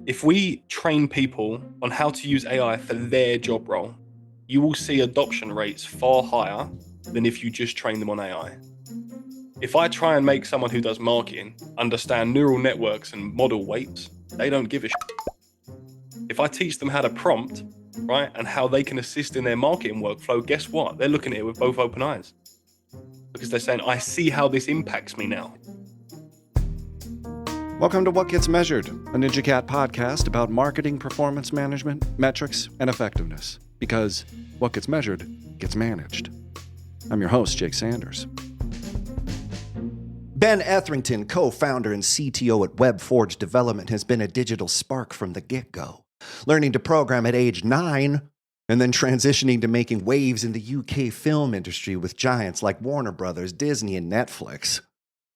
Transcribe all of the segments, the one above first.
If we train people on how to use AI for their job role, you will see adoption rates far higher than if you just train them on AI. If I try and make someone who does marketing understand neural networks and model weights, they don't give a shit. If I teach them how to prompt, right, and how they can assist in their marketing workflow, guess what? They're looking at it with both open eyes because they're saying, I see how this impacts me now. Welcome to What Gets Measured, a Ninja Cat podcast about marketing, performance management, metrics, and effectiveness. Because what gets measured gets managed. I'm your host, Jake Sanders. Ben Etherington, co-founder and CTO at WebForge Development, has been a digital spark from the get-go. Learning to program at age 9 and then transitioning to making waves in the UK film industry with giants like Warner Brothers, Disney, and Netflix.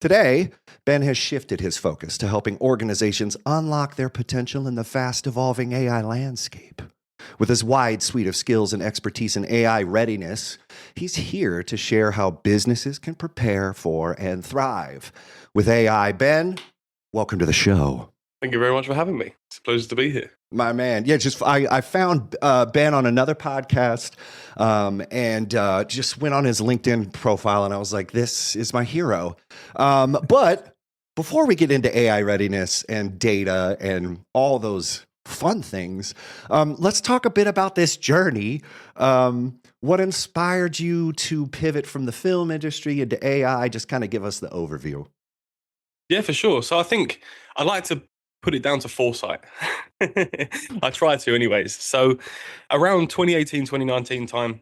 Today, Ben has shifted his focus to helping organizations unlock their potential in the fast-evolving AI landscape. With his wide suite of skills and expertise in AI readiness, he's here to share how businesses can prepare for and thrive with AI. Ben, welcome to the show. Thank you very much for having me. It's a pleasure to be here. My man. Yeah, I found Ben on another podcast and just went on his LinkedIn profile and I was like, this is my hero. But before we get into AI readiness and data and all those fun things, let's talk a bit about this journey. What inspired you to pivot from the film industry into AI? Just kind of give us the overview. Yeah, for sure. So I think I like to put it down to foresight. I try to anyways. So around 2018, 2019 time,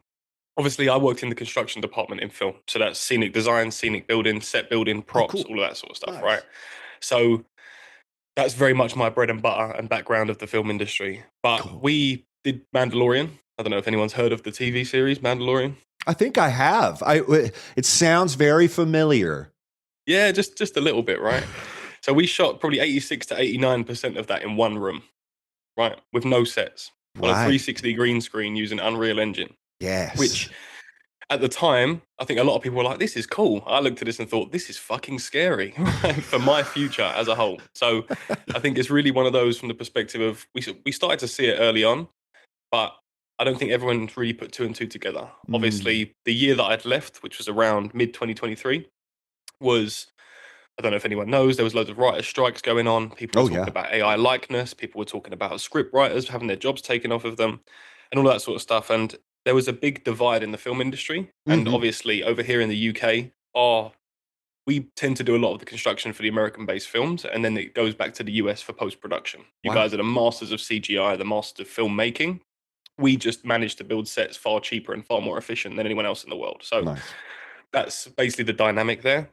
obviously I worked in the construction department in film. So that's scenic design, scenic building, set building, props, all of that sort of stuff, Nice. right? So that's very much my bread and butter and background of the film industry. But we did Mandalorian. I don't know if anyone's heard of the TV series Mandalorian. I think I have. It sounds very familiar. Yeah, just a little bit, right? So we shot probably 86 to 89% of that in one room, right? With no sets. On a Right. 360 green screen using Unreal Engine. Yes. Which at the time, I think a lot of people were like, this is cool. I looked at this and thought, this is fucking scary for my future as a whole. So I think it's really one of those from the perspective of, we started to see it early on, but I don't think everyone really put two and two together. Obviously, the year that I'd left, which was around mid 2023, was, I don't know if anyone knows, there was loads of writers' strikes going on. People were talking about AI likeness. People were talking about script writers having their jobs taken off of them and all that sort of stuff. And there was a big divide in the film industry. And obviously over here in the UK, we tend to do a lot of the construction for the American-based films. And then it goes back to the US for post-production. You guys are the masters of CGI, the masters of filmmaking. We just managed to build sets far cheaper and far more efficient than anyone else in the world. So that's basically the dynamic there.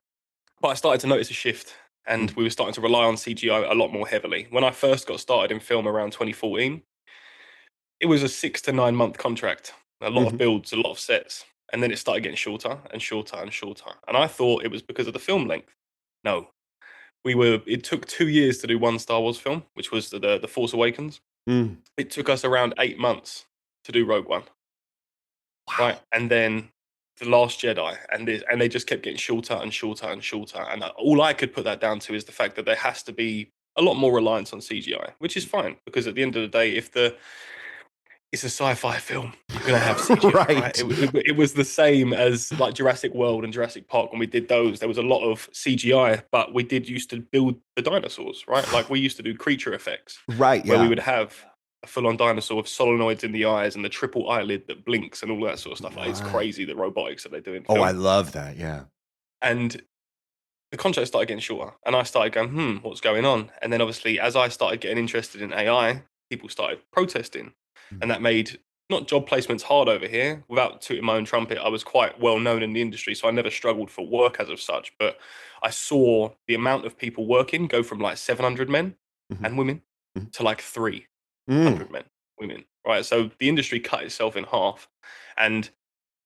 But I started to notice a shift and we were starting to rely on CGI a lot more heavily. When I first got started in film around 2014, it was a 6 to 9 month contract, a lot of builds, a lot of sets. And then it started getting shorter and shorter and shorter. And I thought it was because of the film length. No, it took 2 years to do one Star Wars film, which was the Force Awakens. It took us around 8 months to do Rogue One. Wow. Right. And then The Last Jedi, and they just kept getting shorter and shorter and shorter. And all I could put that down to is the fact that there has to be a lot more reliance on CGI, which is fine because at the end of the day, if it's a sci-fi film, you're gonna have CGI. Right? It was the same as like Jurassic World and Jurassic Park when we did those. There was a lot of CGI, but we did used to build the dinosaurs, right? Like we used to do creature effects, right? Where we would have a full-on dinosaur with solenoids in the eyes and the triple eyelid that blinks and all that sort of stuff. Like, it's crazy the robotics that they do in film. Oh, I love that. Yeah. And the contract started getting shorter and I started going, what's going on? And then obviously as I started getting interested in AI, people started protesting and that made not job placements hard over here. Without tooting my own trumpet, I was quite well known in the industry, so I never struggled for work as of such, but I saw the amount of people working go from like 700 men and women to like 300 men, women, right? So the industry cut itself in half. And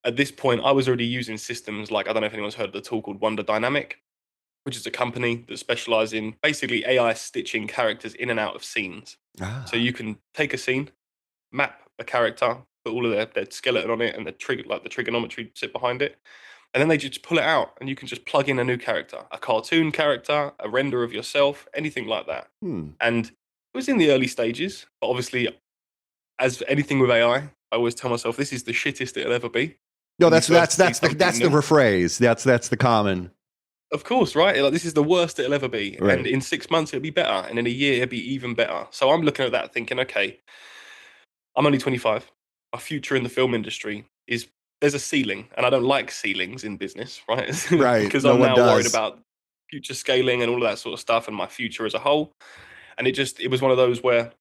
at this point, I was already using systems like, I don't know if anyone's heard of the tool called Wonder Dynamic, which is a company that specializes in basically AI stitching characters in and out of scenes. So you can take a scene, map a character, put all of their skeleton on it and the trigonometry sit behind it. And then they just pull it out and you can just plug in a new character, a cartoon character, a render of yourself, anything like that. And It was in the early stages, but obviously, as anything with AI, I always tell myself this is the shittest it'll ever be. No, When you that's first that's see that's the something that's the new. rephrase. That's the common. Of course, right? Like this is the worst it'll ever be, and Right. in 6 months it'll be better, and in a year it'll be even better. So I'm looking at that, thinking, okay, I'm only 25. My future in the film industry is there's a ceiling, and I don't like ceilings in business, right? Right. Because No I'm one now worried does. about future scaling and all of that sort of stuff, and my future as a whole. And it was one of those where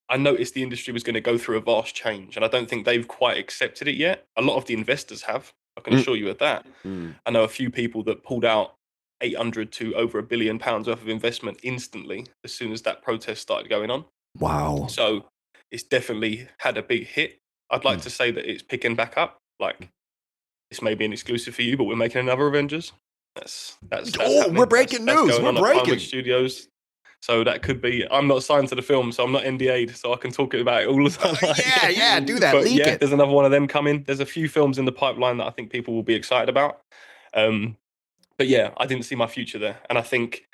I noticed the industry was going to go through a vast change, and I don't think they've quite accepted it yet. A lot of the investors have. I can Mm, assure you of that. mm. I know a few people that pulled out 800 to over £1 billion worth of investment instantly as soon as that protest started going on. Wow. So it's definitely had a big hit. I'd like Mm. to say that it's picking back up. Like this may be an exclusive for you, but we're making another Avengers. That's Oh, we're happening. That's breaking that's news. going We're on at Pinewood breaking. Studios. So that could be. I'm not signed to the film, so I'm not NDA'd, so I can talk about it all the time. Yeah, do that. But Leak yeah, it. there's another one of them coming. There's a few films in the pipeline that I think people will be excited about. Um, but yeah, I didn't see my future there, and I think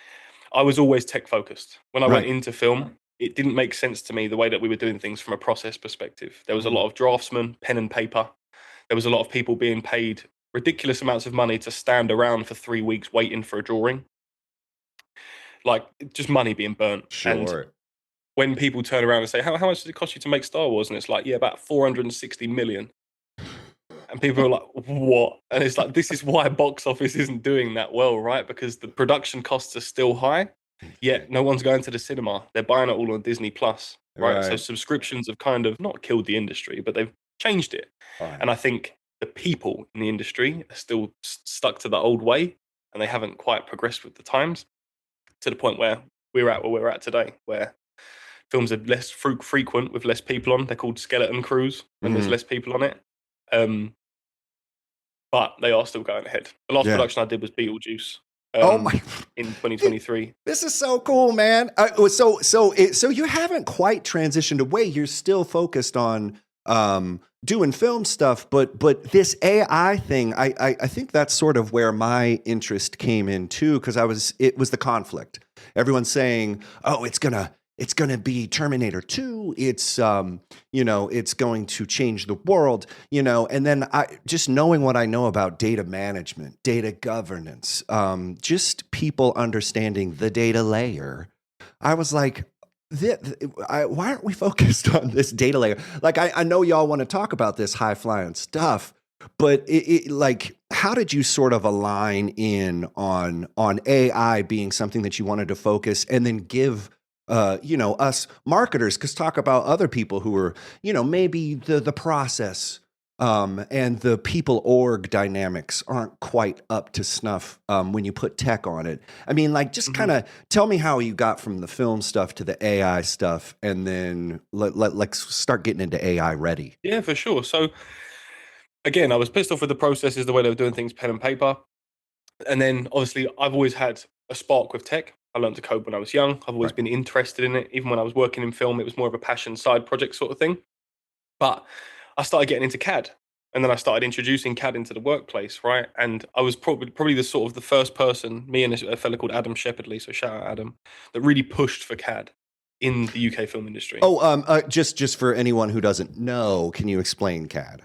I was always tech focused. When I went Right. into film, it didn't make sense to me the way that we were doing things from a process perspective. There was a Mm. lot of draftsmen, pen and paper. There was a lot of people being paid ridiculous amounts of money to stand around for 3 weeks waiting for a drawing, like just money being burnt. And Sure. when people turn around and say, how much does it cost you to make Star Wars? And it's like, yeah, about 460 million. And people are like, what? And it's like, this is why box office isn't doing that well, right? Because the production costs are still high, yet no one's going to the cinema. They're buying it all on Disney Plus, right? So Right. subscriptions have kind of not killed the industry, but they've changed it. Right. And I think the people in the industry are still stuck to the old way and they haven't quite progressed with the times to the point where we're at where we're at today, where films are less frequent with less people on. They're called skeleton crews when there's Mhm. less people on it. Um, but they are still going ahead. The last Yeah. production I did was Beetlejuice Oh my. in 2023. This is so cool, man. So you haven't quite transitioned away. You're still focused on doing film stuff, but this AI thing, I think that's sort of where my interest came in too, because it was the conflict. Everyone's saying, oh, it's gonna be Terminator 2. It's it's going to change the world, and then I just knowing what I know about data management, data governance, just people understanding the data layer. I was like, why aren't we focused on this data layer? Like, I know y'all want to talk about this high flying stuff, but like, how did you sort of align in on AI being something that you wanted to focus and then give us marketers, because talk about other people who are, maybe the process and the people org dynamics aren't quite up to snuff when you put tech on it. I mean, like, just kind of tell me how you got from the film stuff to the AI stuff, and then let's start getting into AI ready. Yeah, for sure. So again, I was pissed off with the processes, the way they were doing things, pen and paper. And then obviously I've always had a spark with tech. I learned to code when I was young. I've always Right. been interested in it. Even when I was working in film, it was more of a passion side project sort of thing. But I started getting into CAD, and then I started introducing CAD into the workplace, right? And I was probably the sort of the first person, me and a fella called Adam Shepherdley, so shout out Adam, that really pushed for CAD in the UK film industry. Oh, just for anyone who doesn't know, can you explain CAD?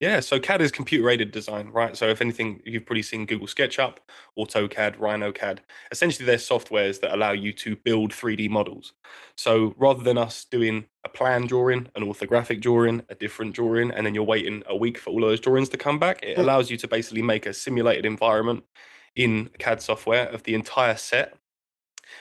Yeah, so CAD is computer aided design, right? So if anything, you've probably seen Google SketchUp, AutoCAD, RhinoCAD. Essentially, they're softwares that allow you to build 3D models. So rather than us doing a plan drawing, an orthographic drawing, a different drawing, and then you're waiting a week for all of those drawings to come back, it allows you to basically make a simulated environment in CAD software of the entire set,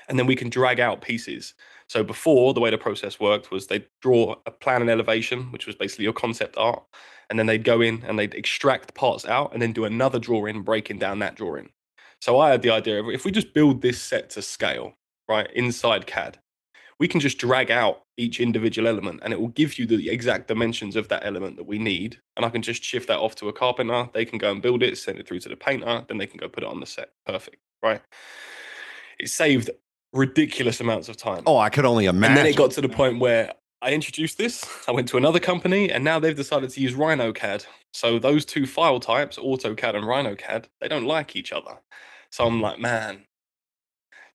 and then we can drag out pieces. So before, the way the process worked was they'd draw a plan and elevation, which was basically your concept art, and then they'd go in and they'd extract parts out and then do another drawing breaking down that drawing. So I had the idea of if we just build this set to scale, right, inside CAD, we can just drag out each individual element and it will give you the exact dimensions of that element that we need. And I can just shift that off to a carpenter. They can go and build it, send it through to the painter, then they can go put it on the set. Perfect, right? It saved ridiculous amounts of time. Oh, I could only And then imagine. it got to the point where I introduced this. I went to another company, and now they've decided to use RhinoCAD. So those two file types, AutoCAD and RhinoCAD, they don't like each other. So I'm like, man,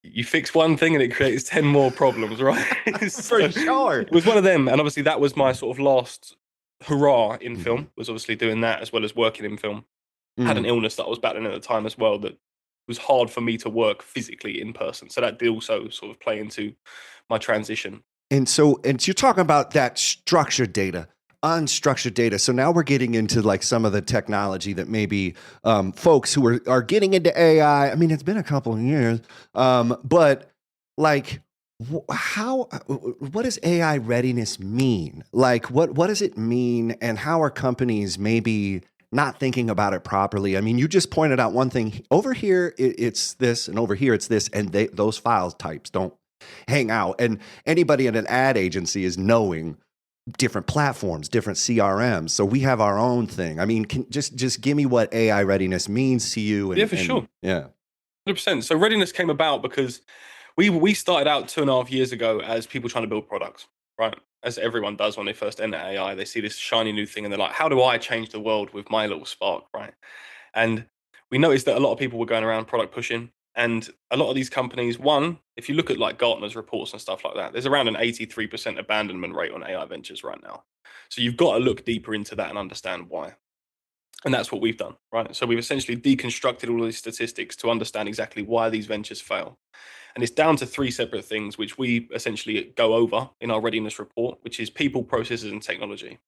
You fix one thing and it creates 10 more problems, right? So For sure. it was one of them. And obviously that was my sort of last hurrah in Mhm. film, was obviously doing that as well as working in film. I had an Mm. illness that I was battling at the time as well that was hard for me to work physically in person. So that did also sort of play into my transition. And you're talking about that structured data, unstructured data. So now we're getting into like some of the technology that maybe folks who are getting into AI. I mean, it's been a couple of years, but like, how? What does AI readiness mean? Like, what does it mean, and how are companies maybe not thinking about it properly? I mean, you just pointed out one thing. Over here, it's this, and over here, it's this, and those file types don't hang out. And anybody in an ad agency is knowing different platforms, different CRMs. So we have our own thing. I mean, just give me what AI readiness means to you. Yeah, for sure. Yeah. 100%. So readiness came about because we started out 2.5 years ago as people trying to build products, right? As everyone does when they first enter AI, they see this shiny new thing and they're like, how do I change the world with my little spark, right? And we noticed that a lot of people were going around product pushing. And a lot of these companies, one, if you look at like Gartner's reports and stuff like that, there's around an 83% abandonment rate on AI ventures right now. So you've got to look deeper into that and understand why. And that's what we've done, right? So we've essentially deconstructed all of these statistics to understand exactly why these ventures fail. And it's down to three separate things, which we essentially go over in our readiness report, which is people, processes, and technology.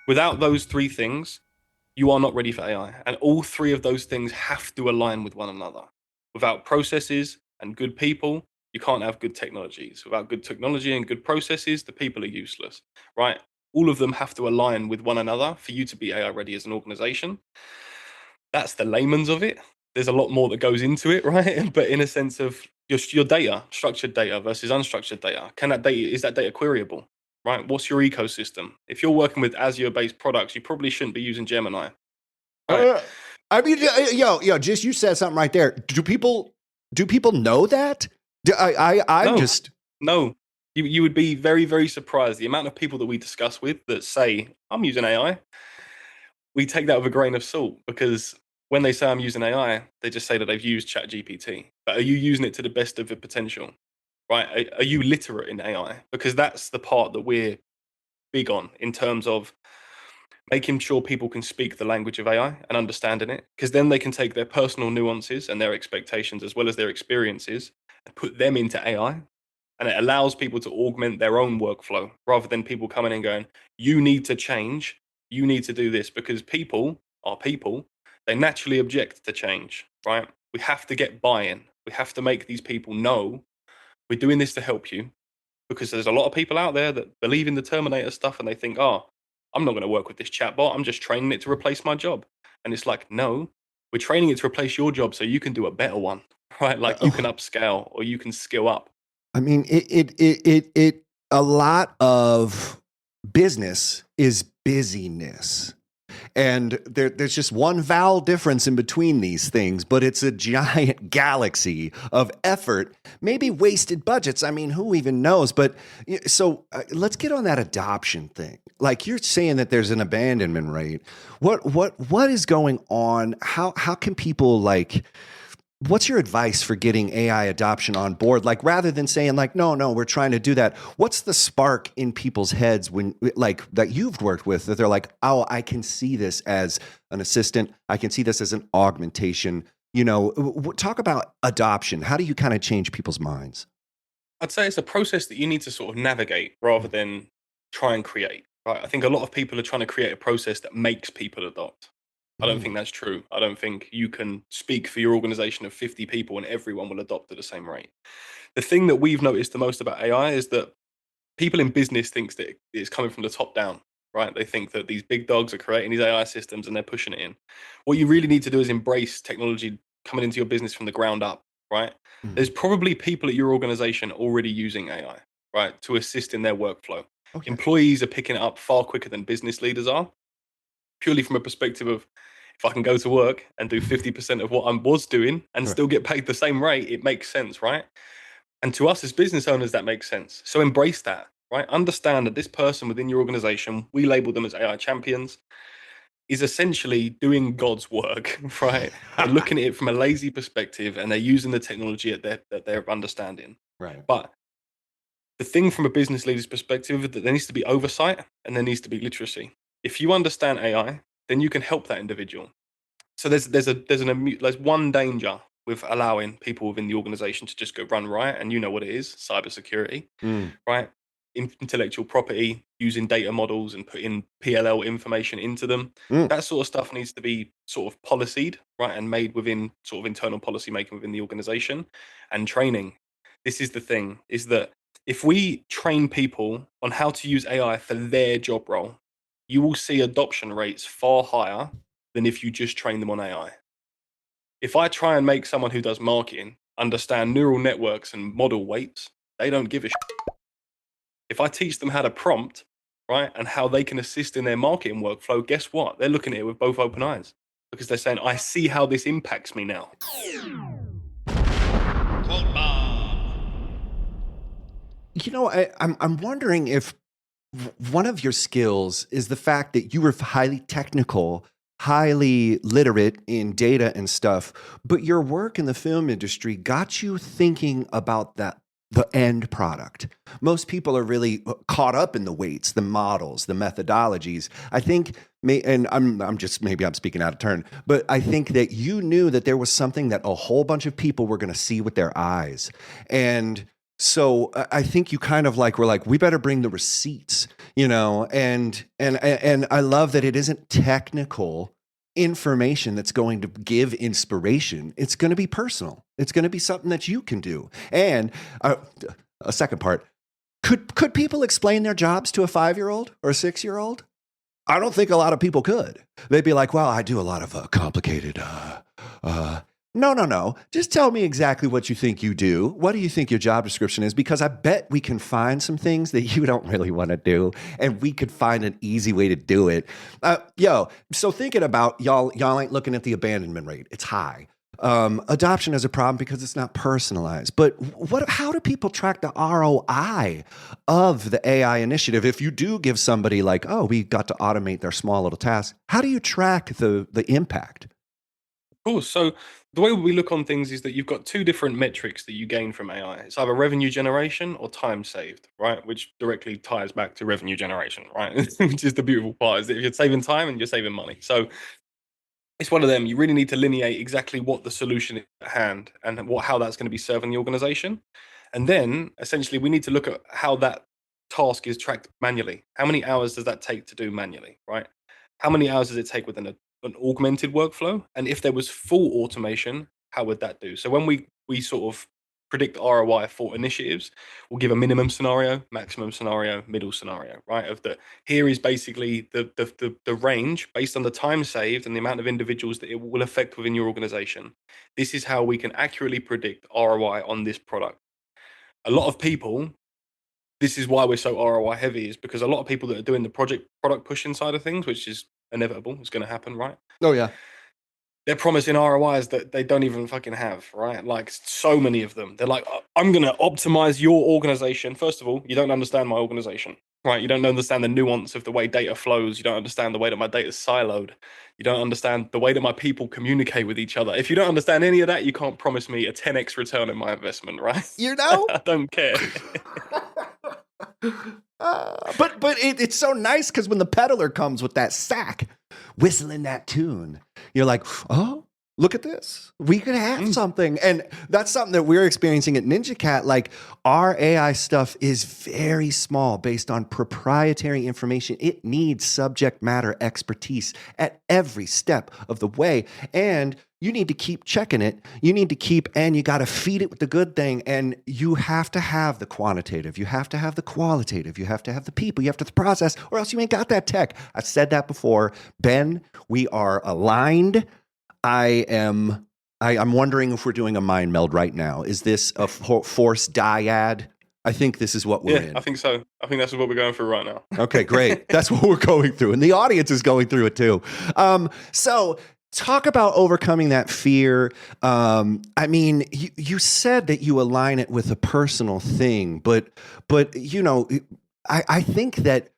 Without those three things, you are not ready for AI. And all three of those things have to align with one another. Without processes and good people, you can't have good technologies. Without good technology and good processes, the people are useless, right? All of them have to align with one another for you to be AI ready as an organization. That's the layman's of it. There's a lot more that goes into it, right? But in a sense of your data, structured data versus unstructured data, is that data queryable? Right? What's your ecosystem? If you're working with Azure-based products, you probably shouldn't be using Gemini. Right? Uh, I mean, yo, just you said something right there. Do people know that? I'm No, just. no. You would be very, very surprised. The amount of people that we discuss with that say, I'm using AI, we take that with a grain of salt because when they say I'm using AI, they just say that they've used ChatGPT. But are you using it to the best of your potential? Right? Are you literate in AI? Because that's the part that we're big on in terms of making sure people can speak the language of AI and understanding it. Because then they can take their personal nuances and their expectations as well as their experiences and put them into AI. And it allows people to augment their own workflow rather than people coming in going, you need to change, you need to do this, because people are people. They naturally object to change, right? We have to get buy-in. We have to make these people know we're doing this to help you, because there's a lot of people out there that believe in the Terminator stuff and they think, oh, I'm not going to work with this chatbot. I'm just training it to replace my job. And it's like, no, we're training it to replace your job so you can do a better one, right? Like you can upscale or you can skill up. I mean, it. A lot of business is busyness. And there's just one vowel difference in between these things, but it's a giant galaxy of effort, maybe wasted budgets. I mean, who even knows? But so let's get on that adoption thing. Like you're saying that there's an abandonment rate. What is going on? How can people like? What's your advice for getting AI adoption on board? Like, rather than saying like, no, we're trying to do that. What's the spark in people's heads when like that you've worked with that they're like, oh, I can see this as an assistant. I can see this as an augmentation. Talk about adoption. How do you kind of change people's minds? I'd say it's a process that you need to sort of navigate rather than try and create. Right? I think a lot of people are trying to create a process that makes people adopt. I don't Mm. think that's true. I don't think you can speak for your organization of 50 people and everyone will adopt at the same rate. The thing that we've noticed the most about AI is that people in business thinks that it's coming from the top down, right? They think that these big dogs are creating these AI systems and they're pushing it in. What you really need to do is embrace technology coming into your business from the ground up, right? Mm. There's probably people at your organization already using AI, right, to assist in their workflow. Okay. Employees are picking it up far quicker than business leaders are, purely from a perspective of if I can go to work and do 50% of what I was doing and Right. still get paid the same rate, it makes sense, right? And to us as business owners, that makes sense. So embrace that, right? Understand that this person within your organization, we label them as AI champions. is essentially doing God's work, right? They're looking at it from a lazy perspective, and they're using the technology at their understanding. Right. But the thing from a business leader's perspective is that there needs to be oversight and there needs to be literacy. If you understand AI, then you can help that individual. So there's one danger with allowing people within the organization to just go run riot, and you know what it is: cybersecurity, Mm. right? Intellectual property, using data models and putting PLL information into them. Mm. That sort of stuff needs to be sort of policied, right, and made within sort of internal policy making within the organization and training. This is the thing: is that if we train people on how to use AI for their job role, you will see adoption rates far higher than if you just train them on AI. If I try and make someone who does marketing understand neural networks and model weights, they don't give a shit. If I teach them how to prompt, right, and how they can assist in their marketing workflow, guess what? They're looking at it with both open eyes because they're saying, I see how this impacts me now. Quote bomb. You know, I'm wondering if one of your skills is the fact that you were highly technical, highly literate in data and stuff, but your work in the film industry got you thinking about the end product. Most people are really caught up in the weights, the models, the methodologies. I think, and maybe I'm speaking out of turn, but I think that you knew that there was something that a whole bunch of people were going to see with their eyes. And so I think you kind of were like, we better bring the receipts, and I love that it isn't technical information that's going to give inspiration. It's going to be personal. It's going to be something that you can do. And a second part, could people explain their jobs to a 5-year-old or a 6-year-old? I don't think a lot of people could. They'd be like, well, I do a lot of complicated, No. Just tell me exactly what you think you do. What do you think your job description is? Because I bet we can find some things that you don't really want to do, and we could find an easy way to do it. So thinking about y'all ain't looking at the abandonment rate. It's high. Adoption is a problem because it's not personalized. But how do people track the ROI of the AI initiative? If you do give somebody we got to automate their small little tasks, how do you track the impact? Of course. So the way we look on things is that you've got two different metrics that you gain from AI. It's either revenue generation or time saved, right? Which directly ties back to revenue generation, right? Which is the beautiful part, is that if you're saving time and you're saving money. So it's one of them. You really need to lineate exactly what the solution is at hand and how that's going to be serving the organization. And then essentially we need to look at how that task is tracked manually. How many hours does that take to do manually, right? How many hours does it take within an augmented workflow? And if there was full automation, how would that do? So when we sort of predict ROI for initiatives, we'll give a minimum scenario, maximum scenario, middle scenario, right? Here is basically the range based on the time saved and the amount of individuals that it will affect within your organization. This is how we can accurately predict ROI on this product. A lot of people, this is why we're so ROI heavy, is because a lot of people that are doing the product pushing side of things, which is inevitable, it's going to happen, right? Oh, yeah. They're promising ROIs that they don't even fucking have, right? Like so many of them. They're like, I'm going to optimize your organization. First of all, you don't understand my organization, right? You don't understand the nuance of the way data flows. You don't understand the way that my data is siloed. You don't understand the way that my people communicate with each other. If you don't understand any of that, you can't promise me a 10x return on my investment, right? I don't care. But it's so nice because when the peddler comes with that sack, whistling that tune, you're like, oh, look at this. We could have something. And that's something that we're experiencing at NinjaCat. Like, our AI stuff is very small based on proprietary information. It needs subject matter expertise at every step of the way. And you need to keep checking it. And you got to feed it with the good thing. And you have to have the quantitative. You have to have the qualitative. You have to have the people. You have to have the process, or else you ain't got that tech. I've said that before. Ben, we are aligned. I'm wondering if we're doing a mind meld right now. Is this a force dyad? I think this is what we're in. I think so. I think that's what we're going through right now. Okay, great. That's what we're going through. And the audience is going through it too. So talk about overcoming that fear. I mean, you said that you align it with a personal thing, but I think that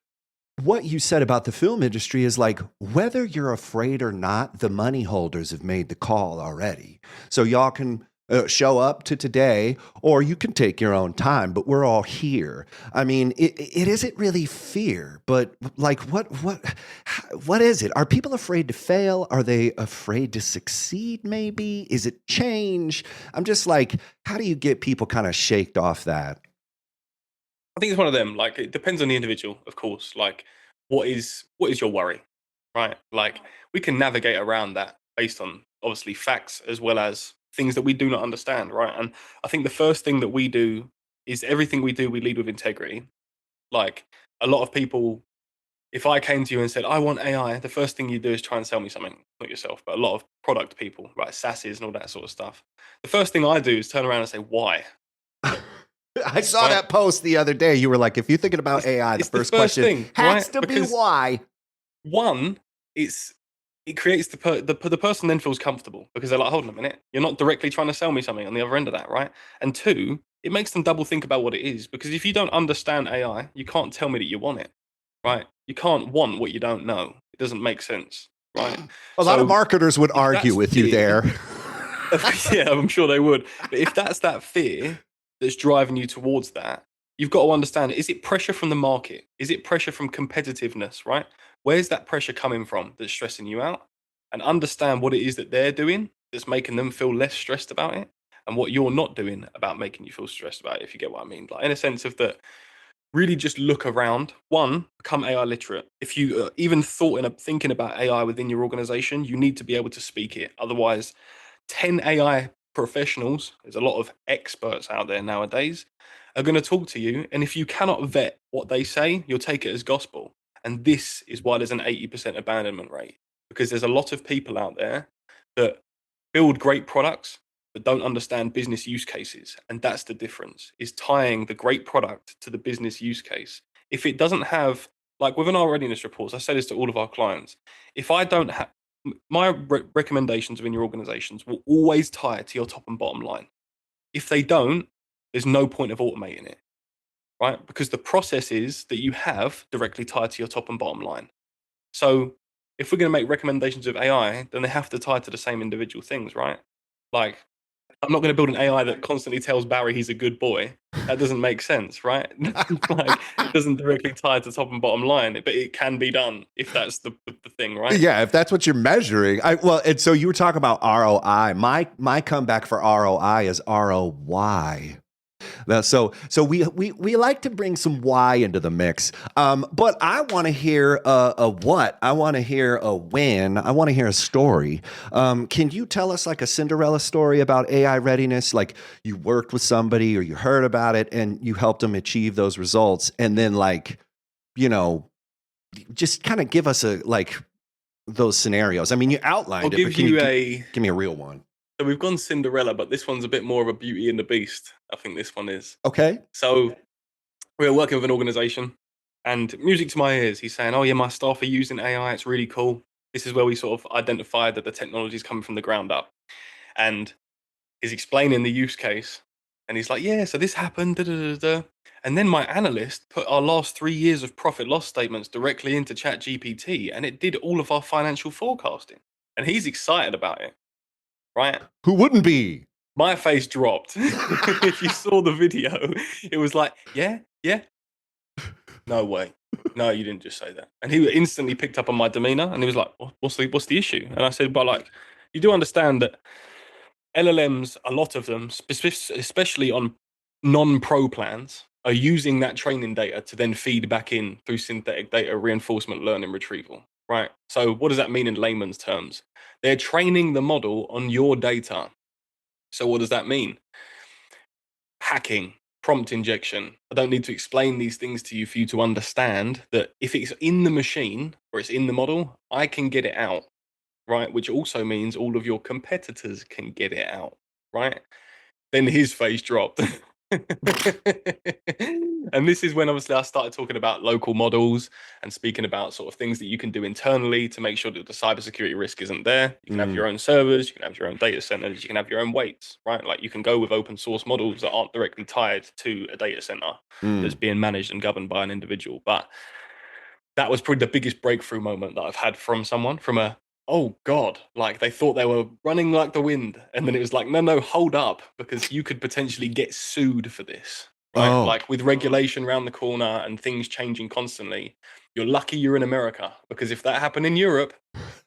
what you said about the film industry is like, whether you're afraid or not, the money holders have made the call already. So y'all can show up to today, or you can take your own time, but we're all here. I mean, it isn't really fear, but like, what is it? Are people afraid to fail? Are they afraid to succeed? Maybe? Is it change? I'm just like, how do you get people kind of shaked off that? I think it's one of them. Like, it depends on the individual, of course. Like, what is your worry, right? Like, we can navigate around that based on obviously facts as well as things that we do not understand, right? And I think the first thing that we do is everything we do, we lead with integrity. Like, a lot of people, if I came to you and said, I want AI, the first thing you do is try and sell me something, not yourself, but a lot of product people, right? SaaSes and all that sort of stuff. The first thing I do is turn around and say, why? I saw Right? that post the other day. You were like, if you're thinking about It's, AI, the it's the first first question thing, has right? to be Because why. one, it creates the person then feels comfortable because they're like, hold on a minute, you're not directly trying to sell me something on the other end of that, right? And two, it makes them double think about what it is because if you don't understand AI, you can't tell me that you want it, right? You can't want what you don't know. It doesn't make sense, right? A lot of So marketers would if argue that's with you fear, there. yeah, I'm sure they would. But if that's that fear that's driving you towards that, you've got to understand, is it pressure from the market? Is it pressure from competitiveness, right? Where's that pressure coming from that's stressing you out? And understand what it is that they're doing that's making them feel less stressed about it and what you're not doing about making you feel stressed about it, if you get what I mean. Like, in a sense of that, really just look around. One, become AI literate. If you even thinking about AI within your organization, you need to be able to speak it. Otherwise, 10 AI professionals, there's a lot of experts out there nowadays, are going to talk to you. And if you cannot vet what they say, you'll take it as gospel. And this is why there's an 80% abandonment rate, because there's a lot of people out there that build great products but don't understand business use cases. And that's the difference, is tying the great product to the business use case. If it doesn't have, like within our readiness reports, I say this to all of our clients, if I don't have, my recommendations within your organizations will always tie to your top and bottom line. If they don't, there's no point of automating it, right? Because the processes that you have directly tie to your top and bottom line. So if we're going to make recommendations of AI, then they have to tie to the same individual things, right? Like, I'm not going to build an AI that constantly tells Barry he's a good boy. That doesn't make sense, right? Like, it doesn't directly tie to top and bottom line, but it can be done if that's the thing, right? Yeah, if that's what you're measuring. And so you were talking about ROI. My comeback for ROI is ROY. Now, so we like to bring some why into the mix, but I want to hear a what. I want to hear a win. I want to hear a story. Can you tell us like a Cinderella story about AI readiness? Like you worked with somebody or you heard about it and you helped them achieve those results, and then like, you know, just kind of give us a like those scenarios. I mean, you I'll outlined it, but give can you you a. give me a real one? So we've gone Cinderella, but this one's a bit more of a Beauty and the Beast. I think this one is. Okay. So we were working with an organization, and music to my ears, he's saying, oh, yeah, my staff are using AI. It's really cool. This is where we sort of identified that the technology is coming from the ground up. And he's explaining the use case. And he's like, yeah, so this happened. Da, da, da, da. And then my analyst put our last 3 years of profit loss statements directly into Chat GPT, and it did all of our financial forecasting. And he's excited about it, right? Who wouldn't be? My face dropped. If you saw the video, it was like, yeah, yeah, no way. No, you didn't just say that. And he instantly picked up on my demeanor and he was like, what's the issue? And I said, but like, you do understand that LLMs, a lot of them, especially on non-pro plans, are using that training data to then feed back in through synthetic data reinforcement learning retrieval, right? So what does that mean in layman's terms? They're training the model on your data. So what does that mean? Hacking, prompt injection. I don't need to explain these things to you for you to understand that if it's in the machine or it's in the model, I can get it out, right? Which also means all of your competitors can get it out, right? Then his face dropped. And this is when obviously I started talking about local models and speaking about sort of things that you can do internally to make sure that the cybersecurity risk isn't there. You can have your own servers, you can have your own data centers, you can have your own weights, right? Like you can go with open source models that aren't directly tied to a data center that's being managed and governed by an individual. But that was probably the biggest breakthrough moment that I've had from someone, from a, oh God, like they thought they were running like the wind. And then it was like, no, hold up, because you could potentially get sued for this, right? Oh, Like with regulation around the corner and things changing constantly, you're lucky you're in America, because if that happened in Europe,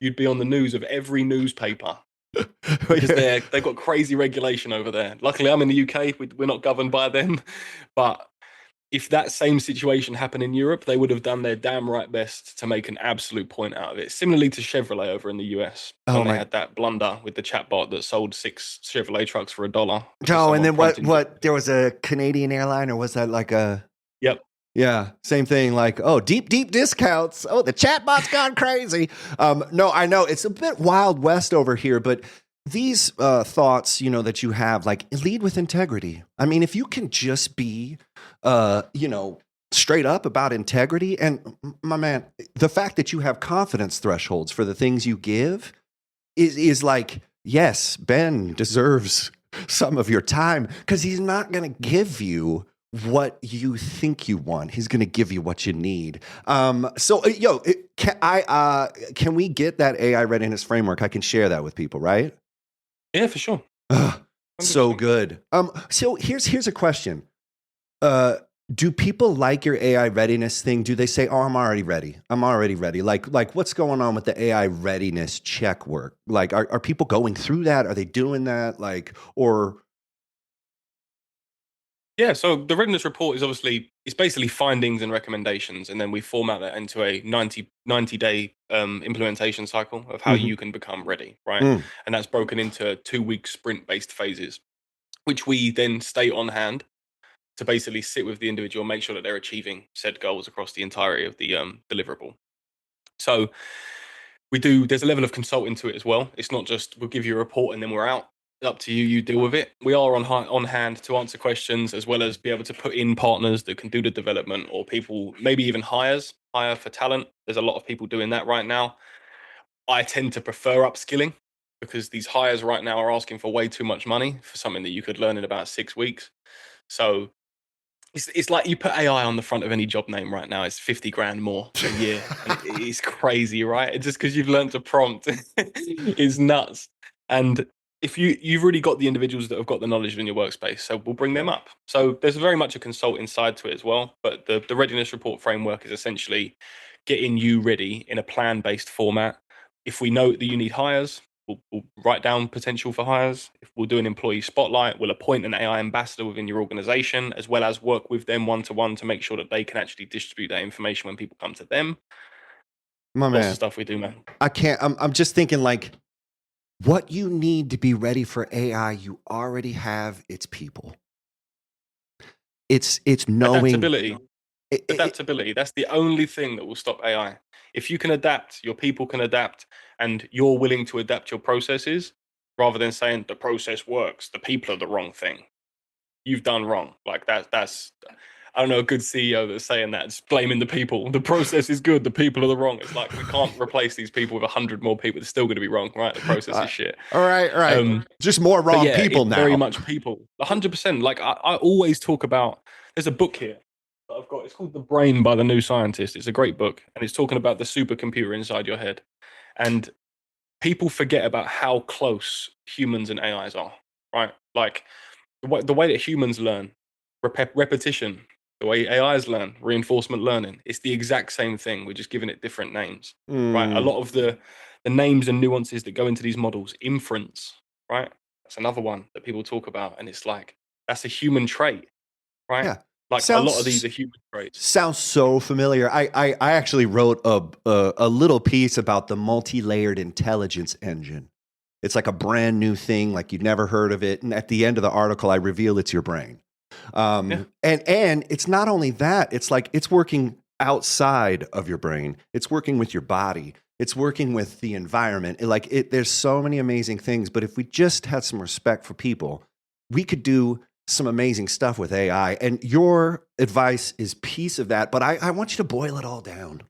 you'd be on the news of every newspaper, because they've got crazy regulation over there. Luckily, I'm in the UK. We're not governed by them, but if that same situation happened in Europe, they would have done their damn right best to make an absolute point out of it. Similarly to Chevrolet over in the US, oh when they my. had that blunder with the chatbot that sold 6 Chevrolet trucks for $1 because Oh, and someone then prompted. what? There was a Canadian airline, or was that like a? Yep. Yeah, same thing. Like, oh, deep discounts. Oh, the chatbot's gone crazy. No, I know it's a bit Wild West over here, but these thoughts, that you have, like, lead with integrity. I mean, if you can just be, straight up about integrity, and my man, the fact that you have confidence thresholds for the things you give is like, yes, Ben deserves some of your time, because he's not going to give you what you think you want. He's going to give you what you need. Can we get that AI readiness framework? I can share that with people, right? Yeah, for sure. Ugh, so 100%. good. So here's a question. Do people like your AI readiness thing? Do they say, "Oh, I'm already ready. I'm already ready"? Like what's going on with the AI readiness check work? Like, are people going through that? Are they doing that? Like, or Yeah, so the readiness report is obviously, it's basically findings and recommendations, and then we format that into a 90-day implementation cycle of how Mhm. you can become ready, right? Mm. And that's broken into 2-week sprint-based phases, which we then stay on hand to basically sit with the individual, make sure that they're achieving said goals across the entirety of the deliverable. So there's a level of consulting to it as well. It's not just we'll give you a report and then we're out. It's up to you, you deal with it. We are on hand to answer questions, as well as be able to put in partners that can do the development, or people, maybe even hire for talent. There's a lot of people doing that right now. I tend to prefer upskilling, because these hires right now are asking for way too much money for something that you could learn in about 6 weeks. So it's like you put AI on the front of any job name right now, it's 50 grand more a year. And it's crazy, right? Just because you've learned to prompt is nuts. And if you've really got the individuals that have got the knowledge in your workspace, so we'll bring them up. So there's very much a consulting side to it as well. But the readiness report framework is essentially getting you ready in a plan-based format. If we know that you need hires, we'll write down potential for hires. If we'll do an employee spotlight, we'll appoint an AI ambassador within your organization, as well as work with them one-to-one to make sure that they can actually distribute that information when people come to them. My Lots of man, stuff we do, man. I can't. I'm just thinking, like, what you need to be ready for AI, you already have. It's people. It's knowing. Adaptability. It, it, Adaptability. That's the only thing that will stop AI. If you can adapt, your people can adapt, and you're willing to adapt your processes, rather than saying the process works, the people are the wrong thing. You've done wrong. Like that's I don't know, a good CEO that's saying that, just blaming the people. The process is good, the people are the wrong. It's like, we can't replace these people with 100 more people. It's still going to be wrong, right? The process is shit. all right, all right. Just more But wrong yeah, people it's very now. much people. 100%. Like I always talk about, there's a book here that I've got. It's called The Brain by the New Scientist. It's a great book, and it's talking about the supercomputer inside your head. And people forget about how close humans and AIs are, right? Like the way that humans learn, repetition, the way AIs learn, reinforcement learning, it's the exact same thing. We're just giving it different names, right? A Mm, lot of the names and nuances that go into these models, inference, right? That's another one that people talk about, and it's like, that's a human trait, right? yeah, Like a lot of these sounds are human traits. sounds so familiar. I actually wrote a little piece about the multi-layered intelligence engine. It's like a brand new thing, like you've never heard of it. And at the end of the article, I reveal it's your brain. Yeah, And it's not only that, it's like it's working outside of your brain. It's working with your body. It's working with the environment. There's so many amazing things. But if we just had some respect for people, we could do some amazing stuff with AI. And your advice is piece of that. But I want you to boil it all down.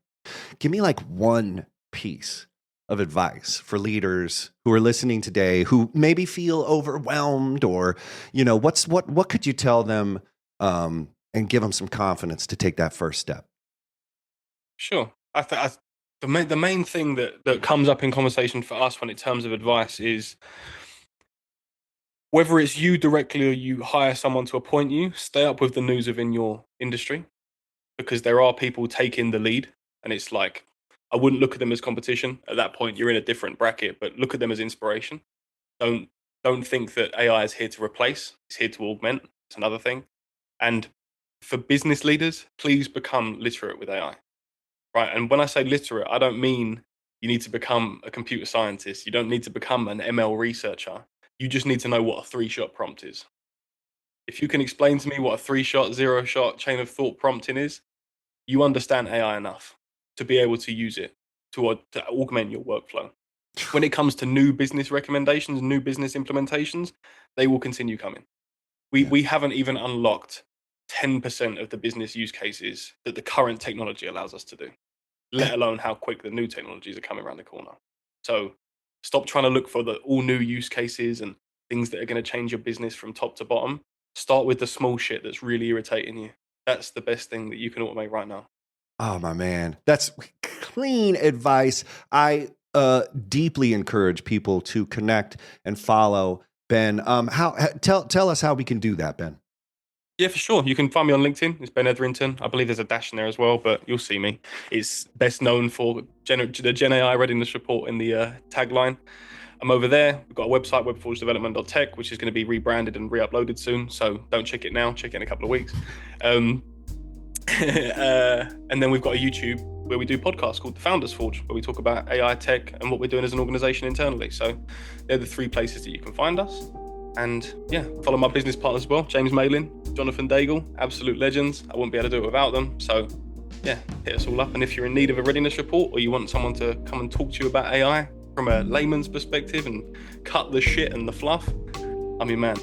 Give me like one piece of advice for leaders who are listening today who maybe feel overwhelmed, or what could you tell them, and give them some confidence to take that first step? sure. The main thing that comes up in conversation for us when in terms of advice is whether it's you directly or you hire someone to appoint you, stay up with the news within your industry because there are people taking the lead, and it's like I wouldn't look at them as competition. At that point, you're in a different bracket, but look at them as inspiration. Don't don't think that AI is here to replace. It's here to augment. It's another thing. And for business leaders, please become literate with AI. Right. And when I say literate, I don't mean you need to become a computer scientist. You don't need to become an ML researcher. You just need to know what a 3-shot prompt is. If you can explain to me what a 3-shot, 0-shot chain of thought prompting is, you understand AI enough to be able to use it to augment your workflow. When it comes to new business recommendations, new business implementations, they will continue coming. We haven't even unlocked 10% of the business use cases that the current technology allows us to do, let alone how quick the new technologies are coming around the corner. So stop trying to look for the all new use cases and things that are going to change your business from top to bottom. Start with the small shit that's really irritating you. That's the best thing that you can automate right now. Oh, my man. That's clean advice. I deeply encourage people to connect and follow Ben. Tell us how we can do that, Ben. Yeah, for sure. You can find me on LinkedIn. It's Ben Etherington. I believe there's a dash in there as well, but you'll see me. It's best known for the Gen AI readiness report in the tagline. I'm over there. We've got a website, webforgedevelopment.tech, which is going to be rebranded and re-uploaded soon. So don't check it now. Check it in a couple of weeks. And then we've got a YouTube where we do podcasts called The Founders Forge, where we talk about AI tech and what we're doing as an organization internally. So they're the 3 places that you can find us. And yeah, follow my business partners as well. James Malin, Jonathan Daigle, absolute legends. I wouldn't be able to do it without them. So yeah, hit us all up. And if you're in need of a readiness report or you want someone to come and talk to you about AI from a layman's perspective and cut the shit and the fluff, I'm your man.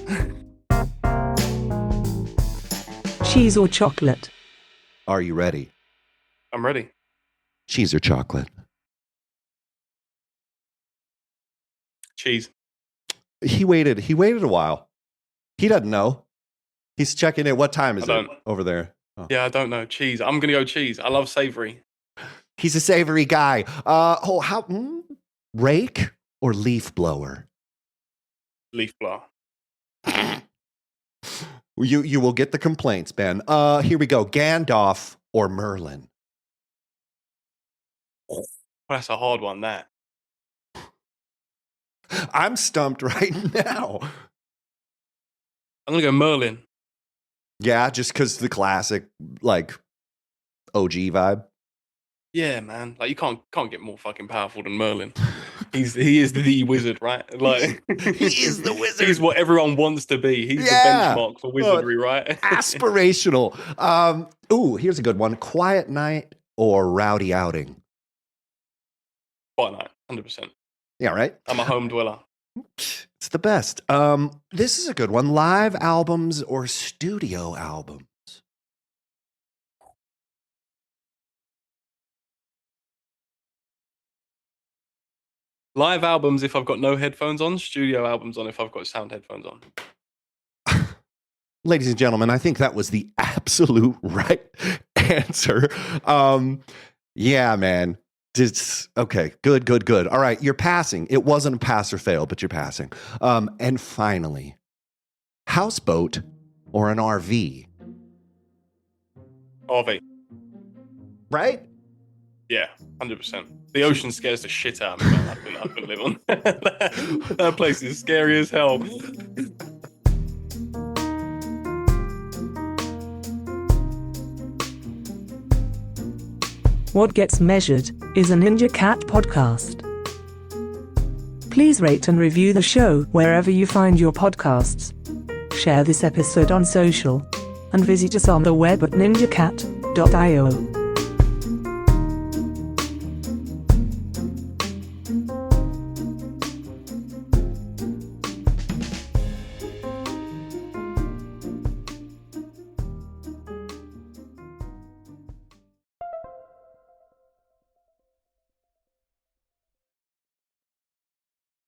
Cheese or chocolate? Are you ready? I'm ready. Cheese or chocolate? Cheese. He waited a while. He doesn't know. He's checking in. What time is it over there? Oh. Yeah, I don't know. Cheese. I'm going to go cheese. I love savory. He's a savory guy. Rake or leaf blower? Leaf blower. You will get the complaints, Ben. Here we go. Gandalf or Merlin? Oh, that's a hard one, that. I'm stumped right now. I'm going to go Merlin. Yeah, just because the classic, like, OG vibe. Yeah, man. Like, you can't get more fucking powerful than Merlin. He is the wizard, right? Like he is the wizard. He's what everyone wants to be. He's the benchmark for wizardry, right? Aspirational. Here's a good one. Quiet night or rowdy outing? Quiet night, 100%. Yeah, right? I'm a home dweller. It's the best. This is a good one. Live albums or studio albums? Live albums if I've got no headphones on, studio albums on if I've got sound headphones on. Ladies and gentlemen, I think that was the absolute right answer. Yeah, man. It's okay. Good. All right. You're passing. It wasn't a pass or fail, but you're passing. And finally, houseboat or an RV? RV. Right? Yeah, 100%. The ocean scares the shit out of me, man. I couldn't live on. That place is scary as hell. What Gets Measured is a Ninja Cat podcast. Please rate and review the show wherever you find your podcasts. Share this episode on social and visit us on the web at ninjacat.io.